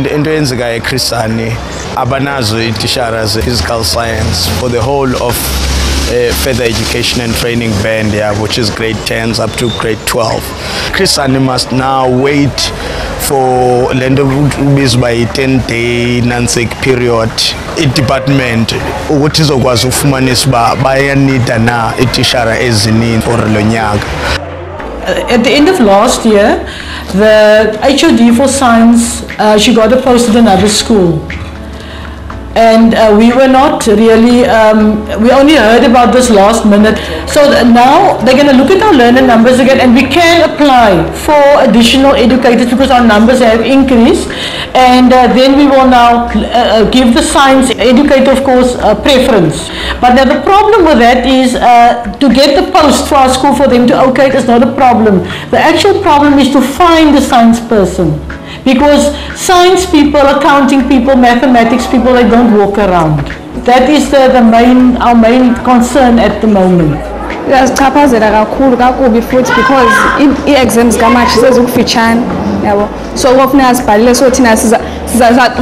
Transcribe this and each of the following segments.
into eyenzekayo eChris Hani abanazo itishara ze-physical science for the whole of further education and training band, which is grade 10s up to grade 12. Chris Hani must now wait for lento ubizwa by 10-day NANSEC period i-department ukuthi izokwazi ukufumanisa uba bayanida na itishara ezininzi for lo nyaka. At the end of last year, the HOD for science, she got a post at another school. And we were not really, we only heard about this last minute. So now they're going to look at our learner numbers again, and we can apply for additional educators because our numbers have increased. And then we will now give the science educator, of course, preference. But now the problem with that is to get the post for our school for them to okay it is not a problem. The actual problem is to find the science person. Because science people, accounting people, mathematics people, they don't walk around. That is our main concern at the moment. Sichaphazela kakubi futhi because i-exams kaMatshi sezikufitshane yabo, so kofuneka sibhalile so thina siza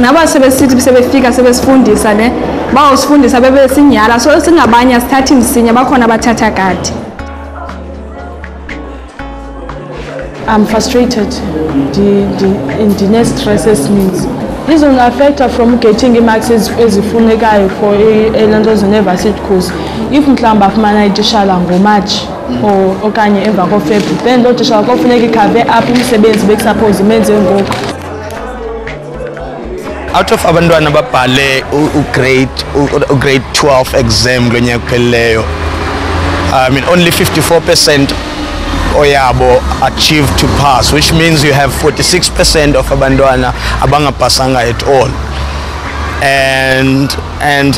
naba sebesithi sebefika sebesifundisa ne bawusifundisa bebesinyala so singabanye asithathi msinya bakhona bathatha kade. I'm frustrated. The next stresses means this will affect her from getting marks ezifunekayo for A-levels university course. If mhlawumbe afumana itishala ngoMarch or okanye emva koFebruary, then lo tishala kofuneka ikhave up imisebenzi bekusuppose imenze ngoku. Out of abantwana ababhale grade 12 exam lo nyaka uphelileyo, I mean only 54% oyabo achieved to pass, which means you have 46% of abantwana abangapasanga at all. And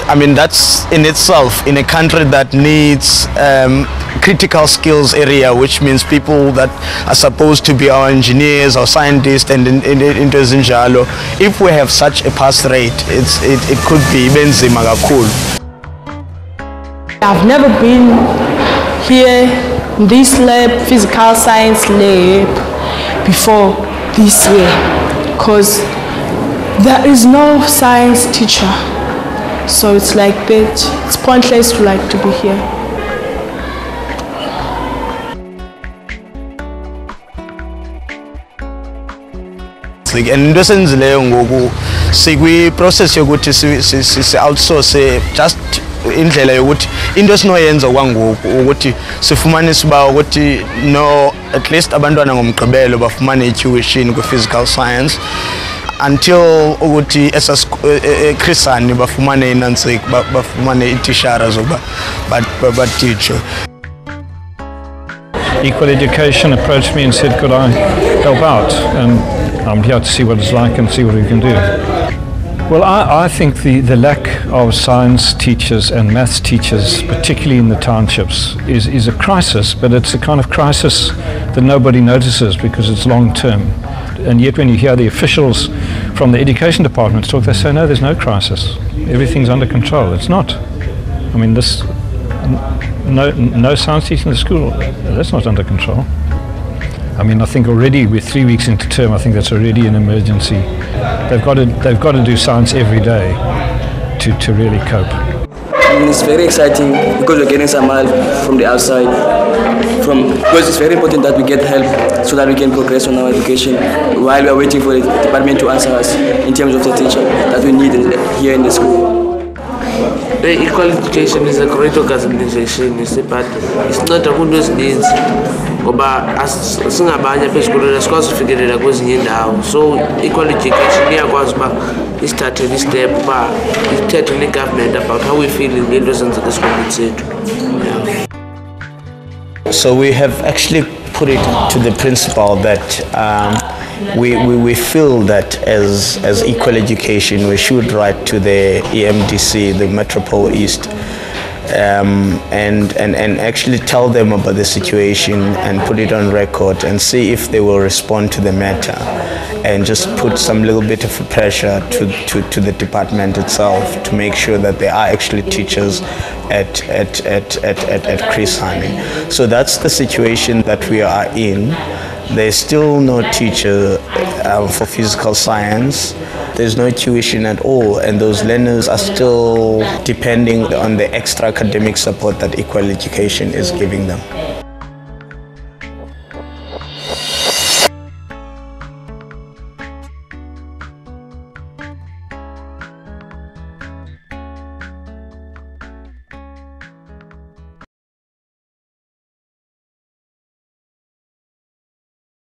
I mean that's in itself, in a country that needs critical skills area, which means people that are supposed to be our engineers or scientists and into zinjalo. If we have such a pass rate, it could be benzima kakhulu. I've never been here in this lab, physical science lab, before this year, because there is no science teacher, so it's like that. It's pointless to be here. And into esenzileyo ngoku sikwi-process yokuthi si-outsource just indlela yokuthi into esinoyenza kwangoku ukuthi sifumanise uba ukuthi no at least abantwana ngomgqibelo bafumane i-tuition kwi-physical science until ukuthi eChris Hani bafumane i-NANSEC bafumane itishara zokuba bateache. Equal Education approached me and said, could I help out? And I'm here to see what it's like and see what we can do. Well, I think the lack of science teachers and maths teachers, particularly in the townships, is a crisis, but it's a kind of crisis that nobody notices because it's long term. And yet when you hear the officials from the education departments talk, they say, no, there's no crisis. Everything's under control. It's not. I mean, no science teaching in the school, that's not under control. I mean, I think already we're 3 weeks into term, I think that's already an emergency. They've got to do science every day to really cope. It's very exciting because we're getting some help from the outside. Because it's very important that we get help so that we can progress on our education while we are waiting for the department to answer us in terms of the teacher that we need here in the school. The Equal Education is a great organization, but it's not a good news. Ngoba singabanye phezulu sikwazi ukufikelela kwezinye indawo, so Equal Education iyakwazi uba isthathe this step ba ithethe ne government about how we feel ngento ezenzeka esikolweni sethu. So we have actually put it to the principal that we feel that as Equal Education we should write to the EMDC, the Metropole East, and actually tell them about the situation and put it on record and see if they will respond to the matter and just put some little bit of pressure to the department itself to make sure that there are actually teachers at Chris Hani. So that's the situation that we are in. There's still no teacher for physical science. there's no tuition at all, and those learners are still depending on the extra academic support that Equal Education is giving them.